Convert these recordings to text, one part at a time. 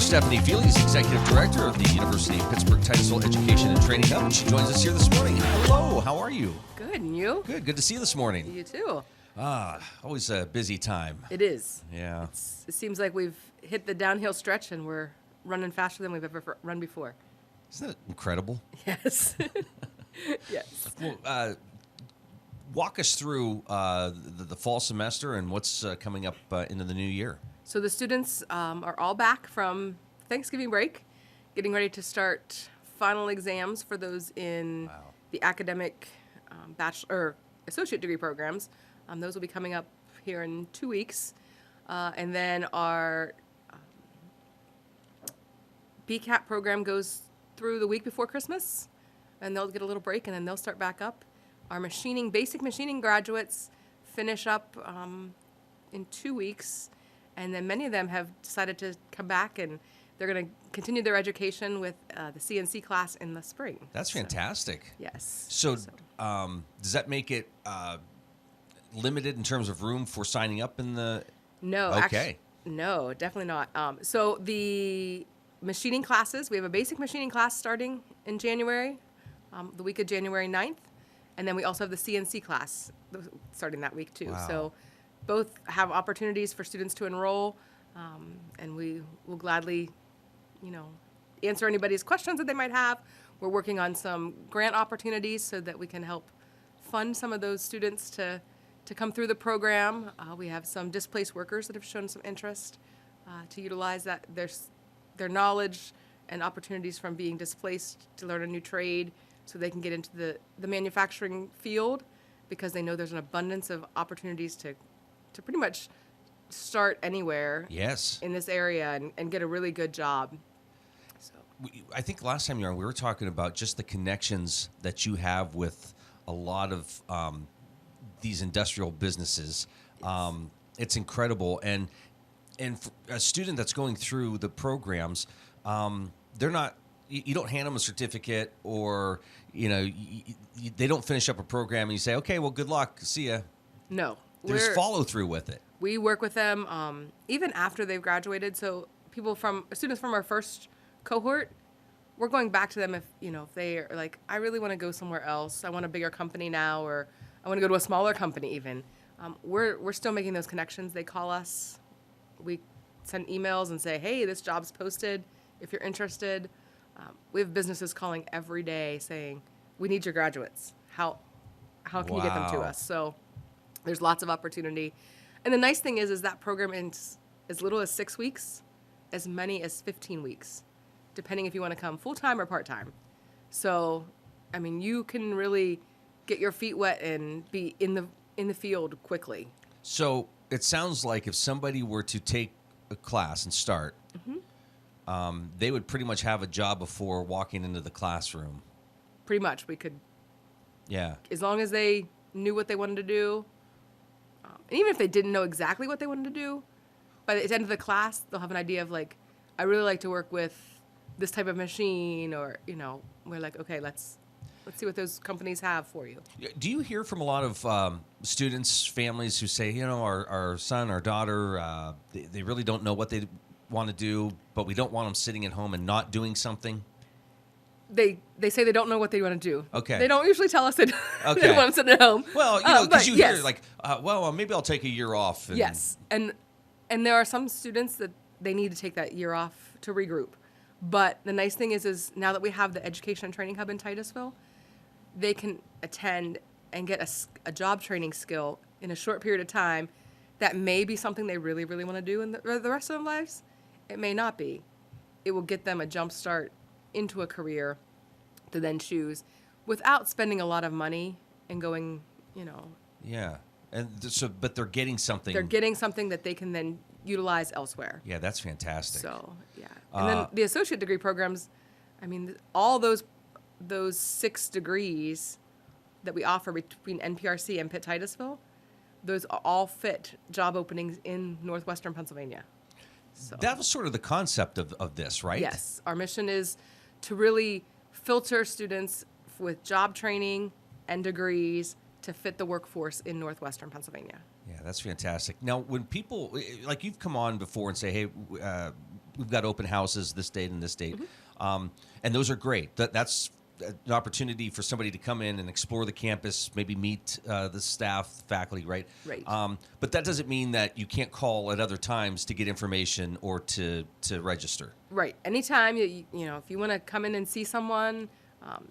Stephanie Fiely is Executive Director of the University of Pittsburgh Titusville Education and Training Hub. She joins us here this morning. Hello, how are you? Good, and you? Good to see you this morning. You too. Always a busy time. It is. Yeah. It seems like we've hit the downhill stretch and we're running faster than we've ever run before. Isn't that incredible? Yes. Yes. Well, walk us through the fall semester and what's coming up into the new year. So the students are all back from Thanksgiving break, getting ready to start final exams for those in the academic bachelor or associate degree programs. Those will be coming up here in 2 weeks. And then our BCAP program goes through the week before Christmas, and they'll get a little break, and then they'll start back up. Our basic machining graduates finish up in 2 weeks, and then many of them have decided to come back, and they're going to continue their education with the CNC class in the spring. That's fantastic. Yes. So does that make it limited in terms of room for signing up in the... No. Okay. No, definitely not. So the machining classes, we have a basic machining class starting in January, the week of January 9th. And then we also have the CNC class starting that week too. Wow. So both have opportunities for students to enroll, and we will gladly, answer anybody's questions that they might have. We're working on some grant opportunities so that we can help fund some of those students to come through the program. We have some displaced workers that have shown some interest to utilize their knowledge and opportunities from being displaced to learn a new trade so they can get into the manufacturing field, because they know there's an abundance of opportunities to pretty much start anywhere in this area and get a really good job. So I think last time you were on, we were talking about just the connections that you have with a lot of these industrial businesses. Yes. It's incredible. And for a student that's going through the programs, they're not, you don't hand them a certificate, or, they don't finish up a program and you say, okay, well, good luck. See ya. No. There's follow through with it. We work with them even after they've graduated. So students from our first cohort, we're going back to them if they are like, I really want to go somewhere else. I want a bigger company now, or I want to go to a smaller company even. We're still making those connections. They call us. We send emails and say, hey, this job's posted. If you're interested. We have businesses calling every day saying, we need your graduates. How can you get them to us? So there's lots of opportunity. And the nice thing is that program is as little as 6 weeks, as many as 15 weeks, depending if you want to come full-time or part-time. So, you can really get your feet wet and be in the field quickly. So it sounds like if somebody were to take a class and start, they would pretty much have a job before walking into the classroom. Pretty much. We could, as long as they knew what they wanted to do, and even if they didn't know exactly what they wanted to do, by the end of the class, they'll have an idea of like, I really like to work with this type of machine, or, we're like, okay, let's see what those companies have for you. Do you hear from a lot of students, families who say, our son, our daughter, they really don't know what they want to do, but we don't want them sitting at home and not doing something? They say they don't know what they want to do. Okay. They don't usually tell us they don't want them sitting at home. Well, because you hear like, maybe I'll take a year off. And... Yes, and there are some students that they need to take that year off to regroup. But the nice thing is now that we have the Education and Training Hub in Titusville, they can attend and get a job training skill in a short period of time that may be something they really, really want to do in the rest of their lives. It may not be. It will get them a jump start into a career to then choose without spending a lot of money and going, Yeah. And but they're getting something. They're getting something that they can then utilize elsewhere. Yeah, that's fantastic. So, yeah. And then the associate degree programs, all those 6 degrees that we offer between NPRC and Pitt Titusville, those all fit job openings in northwestern Pennsylvania. So that was sort of the concept of this, right? Yes. Our mission is to really filter students with job training and degrees to fit the workforce in northwestern Pennsylvania. Yeah, that's fantastic. Now, when people, like you've come on before and say, hey, we've got open houses this date and this date, and those are great. That's an opportunity for somebody to come in and explore the campus, maybe meet the staff, faculty, right? Right. But that doesn't mean that you can't call at other times to get information or to register. Right. Anytime, if you want to come in and see someone,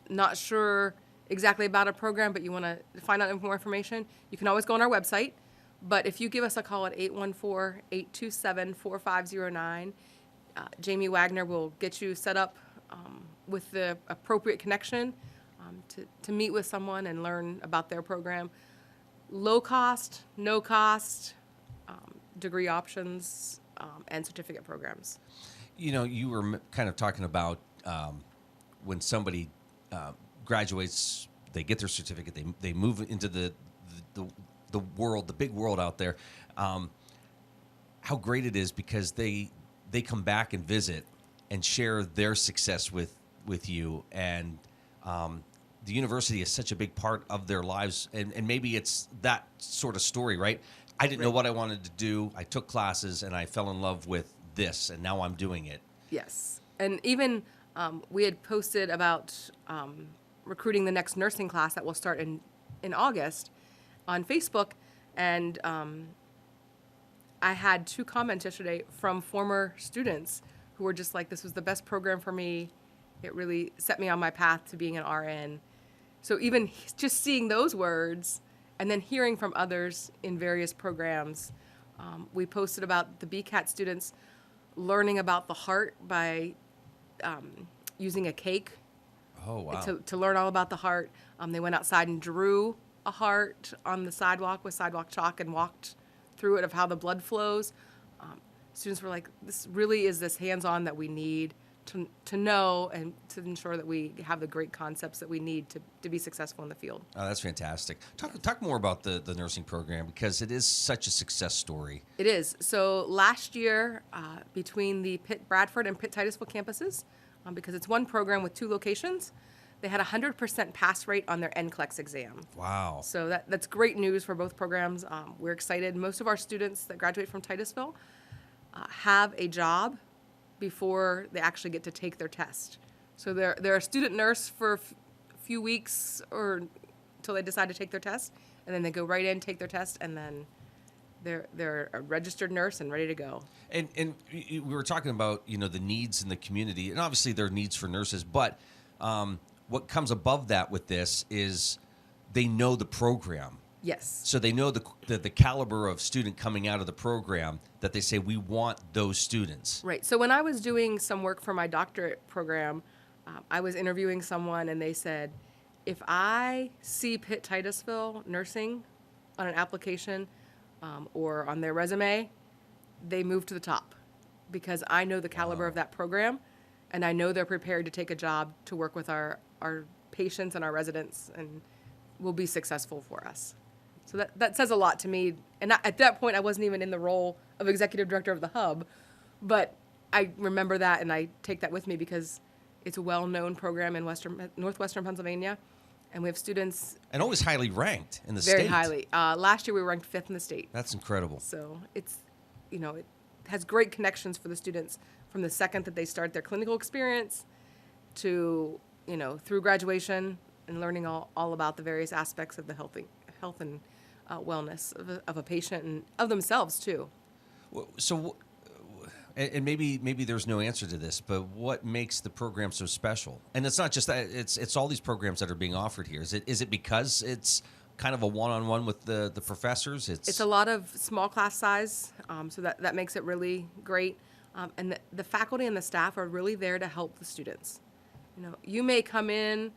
not sure exactly about a program, but you want to find out more information, you can always go on our website. But if you give us a call at 814-827-4509, Jamie Wagner will get you set up with the appropriate connection to meet with someone and learn about their program. Low cost, no cost, degree options, and certificate programs. You were kind of talking about when somebody graduates, they get their certificate, they move into the world, the big world out there. How great it is because they come back and visit and share their success with you, and the university is such a big part of their lives, and maybe it's that sort of story, right? I didn't know what I wanted to do. I took classes and I fell in love with this, and now I'm doing it. Yes. And even we had posted about recruiting the next nursing class that will start in August on Facebook, and I had 2 comments yesterday from former students who were just like, this was the best program for me. It really set me on my path to being an RN. So even just seeing those words and then hearing from others in various programs, we posted about the BCAT students learning about the heart by using a cake. Oh, wow. To learn all about the heart. They went outside and drew a heart on the sidewalk with sidewalk chalk and walked through it of how the blood flows. Students were like, this really is this hands-on that we need to know and to ensure that we have the great concepts that we need to be successful in the field. Oh, that's fantastic. Talk more about the nursing program, because it is such a success story. It is. So last year, between the Pitt Bradford and Pitt Titusville campuses, because it's one program with 2 locations, they had a 100% pass rate on their NCLEX exam. Wow. So that's great news for both programs. We're excited. Most of our students that graduate from Titusville have a job before they actually get to take their test. So they're a student nurse for a few weeks or until they decide to take their test, and then they go right in, take their test, and then they're a registered nurse and ready to go. And we were talking about the needs in the community, and obviously there are needs for nurses, but what comes above that with this is they know the program. Yes. So they know the caliber of student coming out of the program that they say, we want those students. Right. So when I was doing some work for my doctorate program, I was interviewing someone, and they said, if I see Pitt Titusville nursing on an application or on their resume, they move to the top, because I know the caliber of that program, and I know they're prepared to take a job to work with our patients and our residents, and will be successful for us. So that says a lot to me. And at that point, I wasn't even in the role of executive director of the hub, but I remember that, and I take that with me because it's a well-known program in northwestern Pennsylvania, and we have students. And always highly ranked in the state. Very highly. Last year, we were ranked 5th in the state. That's incredible. So it has great connections for the students from the second that they start their clinical experience to, through graduation and learning all about the various aspects of the health and wellness of a patient and of themselves too. So, and maybe there's no answer to this, but what makes the program so special? And it's not just that; it's all these programs that are being offered here. Is it because it's kind of a one-on-one with the professors? It's a lot of small class size, so that makes it really great. And the faculty and the staff are really there to help the students. You may come in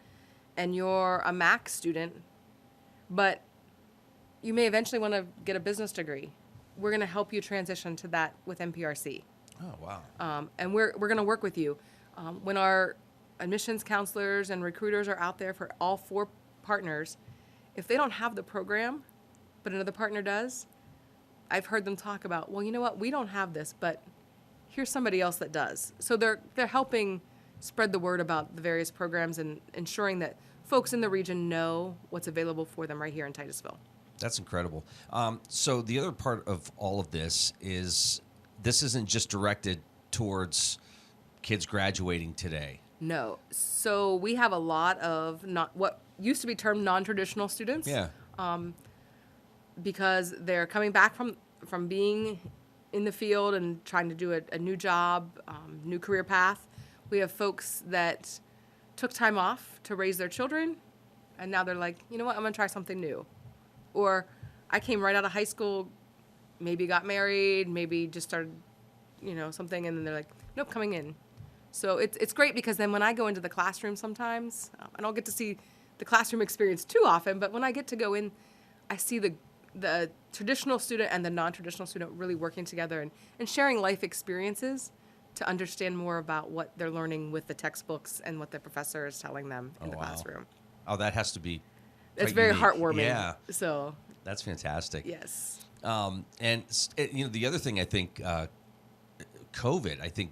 and you're a Mac student, but you may eventually want to get a business degree. We're going to help you transition to that with MPRC. Oh, wow. And we're going to work with you. When our admissions counselors and recruiters are out there for all 4 partners, if they don't have the program, but another partner does, I've heard them talk about, well, you know what, we don't have this, but here's somebody else that does. So they're helping spread the word about the various programs and ensuring that folks in the region know what's available for them right here in Titusville. That's incredible. So the other part of all of this is this isn't just directed towards kids graduating today? No. So we have a lot of not what used to be termed non-traditional students. Yeah. Because they're coming back from being in the field and trying to do a new job, new career path. We have folks that took time off to raise their children, and now they're like, you know what, I'm going to try something new. Or I came right out of high school, maybe got married, maybe just started, something, and then they're like, nope, coming in. So it's great because then when I go into the classroom sometimes, I don't get to see the classroom experience too often, but when I get to go in, I see the traditional student and the non-traditional student really working together and sharing life experiences to understand more about what they're learning with the textbooks and what the professor is telling them in the classroom. Oh, that has to be It's quite very unique. heartwarming. Yeah. So That's fantastic. yes. And the other thing I think, COVID, I think,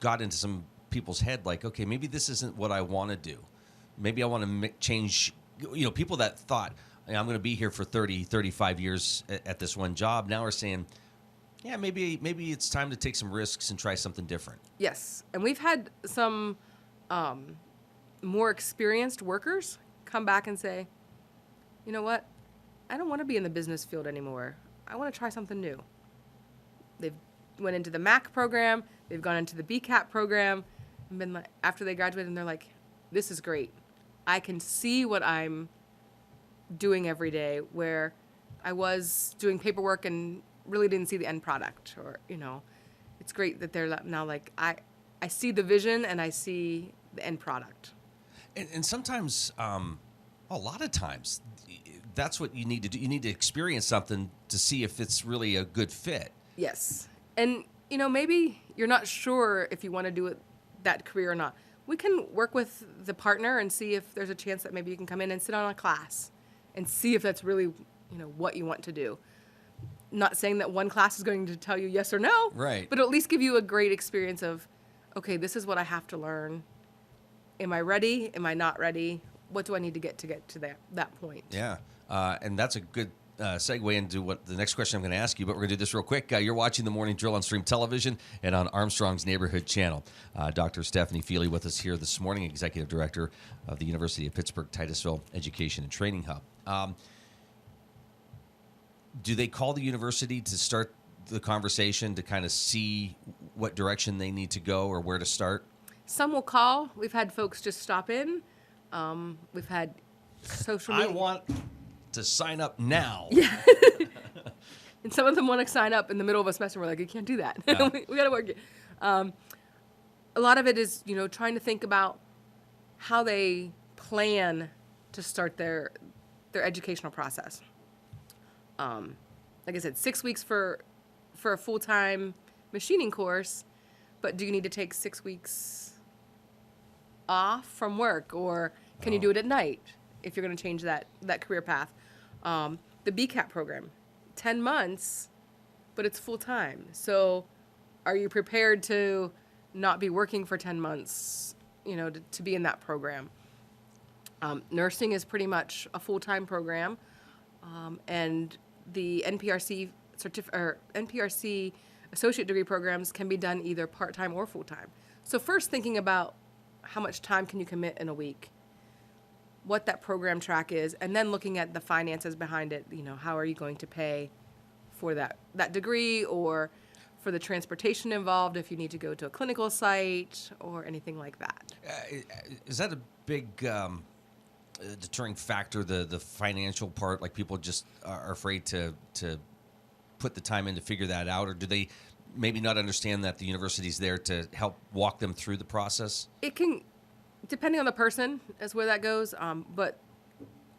got into some people's head like, okay, maybe this isn't what I want to do. Maybe I want to change, people that thought, I'm going to be here for 30, 35 years at this one job now are saying, yeah, maybe it's time to take some risks and try something different. Yes. And we've had some more experienced workers come back and say, you know what? I don't want to be in the business field anymore. I want to try something new. They've went into the MAC program. They've gone into the BCAT program. And been like, after they graduated, and they're like, this is great. I can see what I'm doing every day, where I was doing paperwork and really didn't see the end product. Or, it's great that they're now like, I see the vision and I see the end product. And sometimes, a lot of times, that's what you need to do. You need to experience something to see if it's really a good fit. Yes. And, maybe you're not sure if you want to do it, that career or not. We can work with the partner and see if there's a chance that maybe you can come in and sit on a class and see if that's really, what you want to do. Not saying that one class is going to tell you yes or no. Right. But at least give you a great experience of, okay, this is what I have to learn. Am I ready? Am I not ready? What do I need to get to that point? Yeah. And that's a good segue into what the next question I'm going to ask you, but we're going to do this real quick. You're watching The Morning Drill on Stream Television and on Armstrong's Neighborhood Channel. Dr. Stephanie Fiely with us here this morning, Executive Director of the University of Pittsburgh Titusville Education and Training Hub. Do they call the university to start the conversation to kind of see what direction they need to go or where to start? Some will call. We've had folks just stop in. We've had social media. I want to sign up now. Yeah. And some of them want to sign up in the middle of a semester. We're like, you can't do that. Yeah. we got to work it. A lot of it is, trying to think about how they plan to start their educational process. Like I said, 6 weeks for a full-time machining course, but do you need to take 6 weeks off from work, or can you do it at night if you're going to change that career path? The BCAT program, 10 months, but it's full-time. So are you prepared to not be working for 10 months, to be in that program? Nursing is pretty much a full-time program, and the NPRC NPRC associate degree programs can be done either part-time or full-time. So first thinking about how much time can you commit in a week, what that program track is, and then looking at the finances behind it. How are you going to pay for that degree, or for the transportation involved if you need to go to a clinical site or anything like that. Is that a big deterring factor, the financial part? Like people just are afraid to put the time in to figure that out, or do they maybe not understand that the university's there to help walk them through the process? It can, depending on the person, is where that goes. But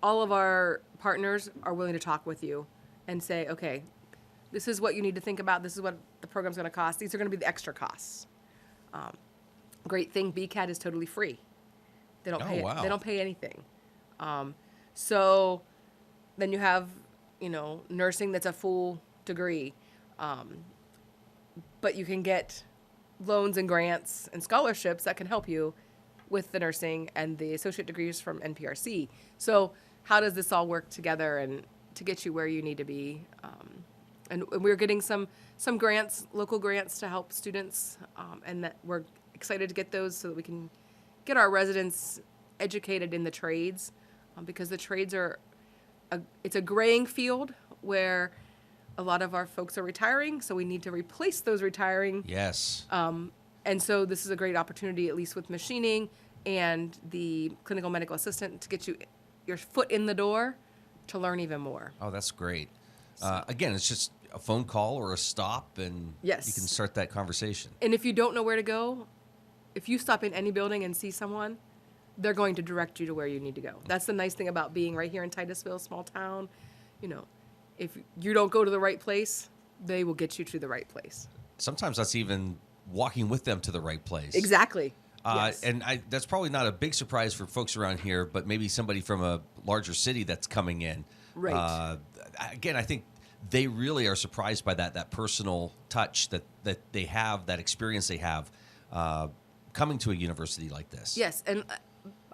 all of our partners are willing to talk with you and say, okay, this is what you need to think about. This is what the program's going to cost. These are going to be the extra costs. Great thing, BCAT is totally free. They don't pay. Wow. They don't pay anything. So then you have, nursing that's a full degree, but you can get loans and grants and scholarships that can help you with the nursing and the associate degrees from NPRC. So how does this all work together and to get you where you need to be? And we're getting some grants, local grants to help students, and that we're excited to get those so that we can get our residents educated in the trades, because the trades are it's a graying field where a lot of our folks are retiring, so we need to replace those retiring. Yes. And so this is a great opportunity, at least with machining and the clinical medical assistant, to get your foot in the door to learn even more. Oh, that's great. Again, it's just a phone call or a stop, and Yes. you can start that conversation. And if you don't know where to go, if you stop in any building and see someone, they're going to direct you to where you need to go. That's the nice thing about being right here in Titusville, small town. You know, if you don't go to the right place, they will get you to the right place. Sometimes that's even walking with them to the right place. Exactly. Yes. And that's probably not a big surprise for folks around here, but maybe somebody from a larger city that's coming in. Right. Again, I think they really are surprised by that personal touch that they have, that experience they have coming to a university like this. Yes, and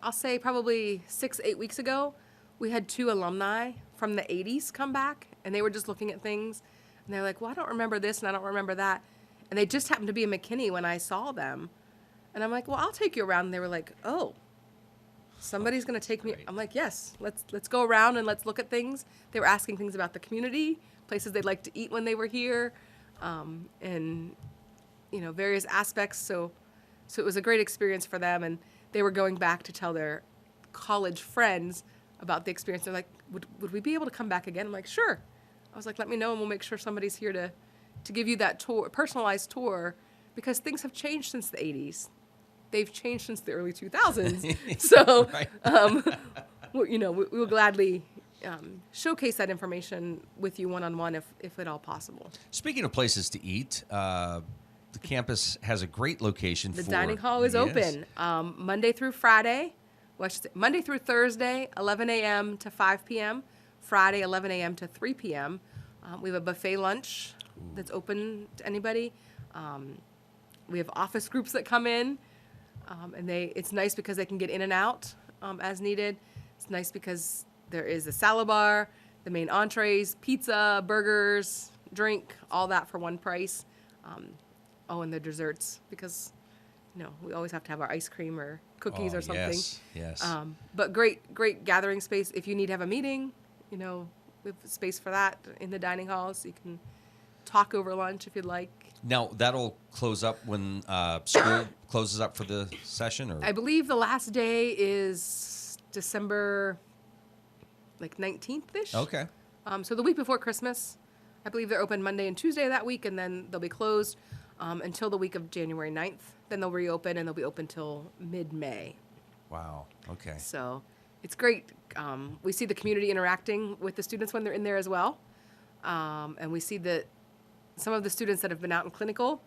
I'll say probably 6-8 weeks ago, we had 2 alumni from the 80s come back, and they were just looking at things, and they're like, well, I don't remember this, and I don't remember that. And they just happened to be in McKinney when I saw them. And I'm like, well, I'll take you around. And they were like, oh, somebody's going to take me. I'm like, yes, let's go around and let's look at things. They were asking things about the community, places they'd like to eat when they were here, and, you know, various aspects. So it was a great experience for them. And they were going back to tell their college friends about the experience. They're like, would we be able to come back again? I'm like, sure. I was like, let me know, and we'll make sure somebody's here to give you that tour, personalized tour, because things have changed since the 80s. They've changed since the early 2000s. So, you know, we will gladly showcase that information with you one-on-one if at all possible. Speaking of places to eat, the campus has a great location The for... dining hall is open Monday through Friday. Well, I should say Monday through Thursday, 11 a.m. to 5 p.m. Friday, 11 a.m. to 3 p.m. We have a buffet lunch that's open to anybody. We have office groups that come in, and it's nice because they can get in and out as needed. It's nice because there is a salad bar, the main entrees, pizza, burgers, drink, all that for one price. And the desserts, because, you know, we always have to have our ice cream or cookies or something. Yes. But great gathering space. If you need to have a meeting, you know, we have space for that in the dining hall, so you can talk over lunch if you'd like. Now, that'll close up when school closes up for the session? Or? I believe the last day is December, 19th-ish. Okay. So the week before Christmas. I believe they're open Monday and Tuesday that week, and then they'll be closed until the week of January 9th. Then they'll reopen, and they'll be open till mid-May. Wow. Okay. So it's great. We see the community interacting with the students when they're in there as well. And we see that some of the students that have been out in clinical,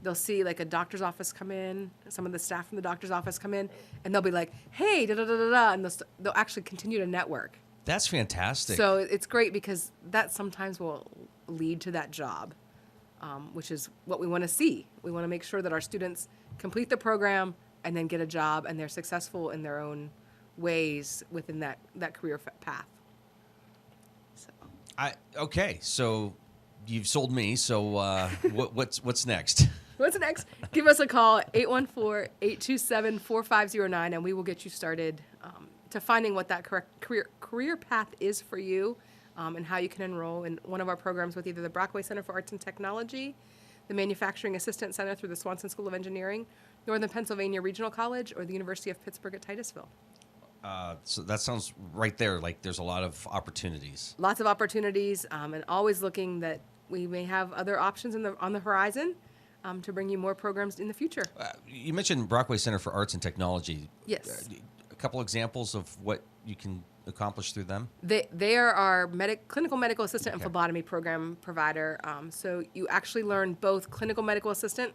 they'll see a doctor's office come in, some of the staff from the doctor's office come in, and they'll be like, hey, da-da-da-da-da, and they'll actually continue to network. That's fantastic. So it's great because that sometimes will lead to that job, which is what we want to see. We want to make sure that our students complete the program and then get a job, and they're successful in their own ways within that career path. Okay, so you've sold me. So what's next? What's next? Give us a call, 814-827-4509, and we will get you started to finding what that career path is for you, and how you can enroll in one of our programs with either the Brockway Center for Arts and Technology, the Manufacturing Assistant Center through the Swanson School of Engineering, Northern Pennsylvania Regional College, or the University of Pittsburgh at Titusville. So that sounds right there like there's a lot of opportunities. Lots of opportunities, and always looking that we may have other options on the horizon to bring you more programs in the future. You mentioned Brockway Center for Arts and Technology. Yes. A couple examples of what you can accomplish through them? They are our clinical medical assistant Okay. and phlebotomy program provider. So you actually learn both clinical medical assistant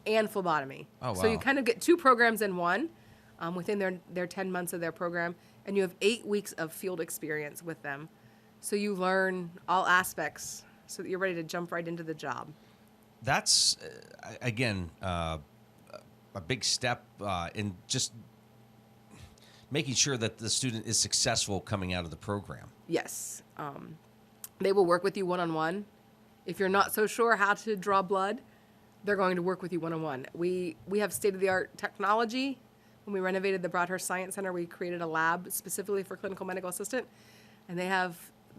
and phlebotomy. Oh, So you wow. kind of get 2 programs in one within their 10 months of their program, and you have 8 weeks of field experience with them. So you learn all aspects so that you're ready to jump right into the job. That's, again, a big step in just making sure that the student is successful coming out of the program. Yes. They will work with you one-on-one If you're not so sure how to draw blood, they're going to work with you one-on-one. We have state-of-the-art technology. When we renovated the Broadhurst Science Center, we created a lab specifically for clinical medical assistant, and they have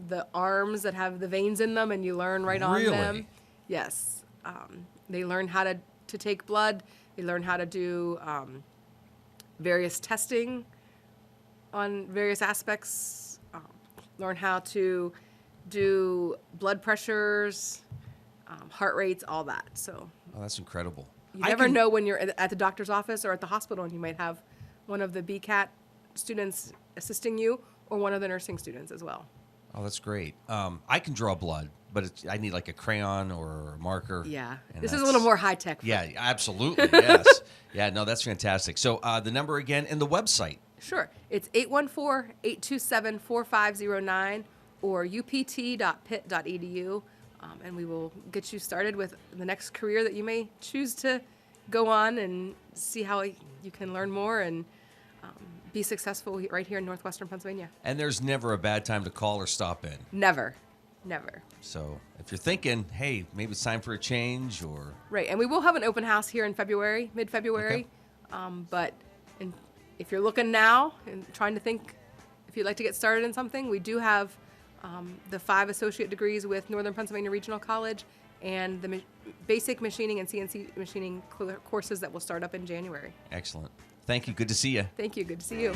the arms that have the veins in them, and you learn right on them. Really? Yes. They learn how to take blood. They learn how to do various testing on various aspects, learn how to do blood pressures, heart rates, all that. So Oh, that's incredible. you never know when you're at the doctor's office or at the hospital, and you might have one of the BCAT students assisting you or one of the nursing students as well. Oh, that's great. I can draw blood, but I need like a crayon or a marker. Yeah. and This is a that's- little more high-tech. Yeah, absolutely. Yes. Yeah, no, that's fantastic. So the number again and the website. Sure. It's 814-827-4509 or upt.pitt.edu, and we will get you started with the next career that you may choose to go on and see how you can learn more and be successful right here in northwestern Pennsylvania. And there's never a bad time to call or stop in. Never. Never. So if you're thinking, hey, maybe it's time for a change or... Right. And we will have an open house here in February, mid-February. But if you're looking now and trying to think if you'd like to get started in something, we do have the 5 associate degrees with Northern Pennsylvania Regional College and the basic machining and CNC machining courses that will start up in January. Excellent. Thank you. Good to see you. Thank you. Good to see you.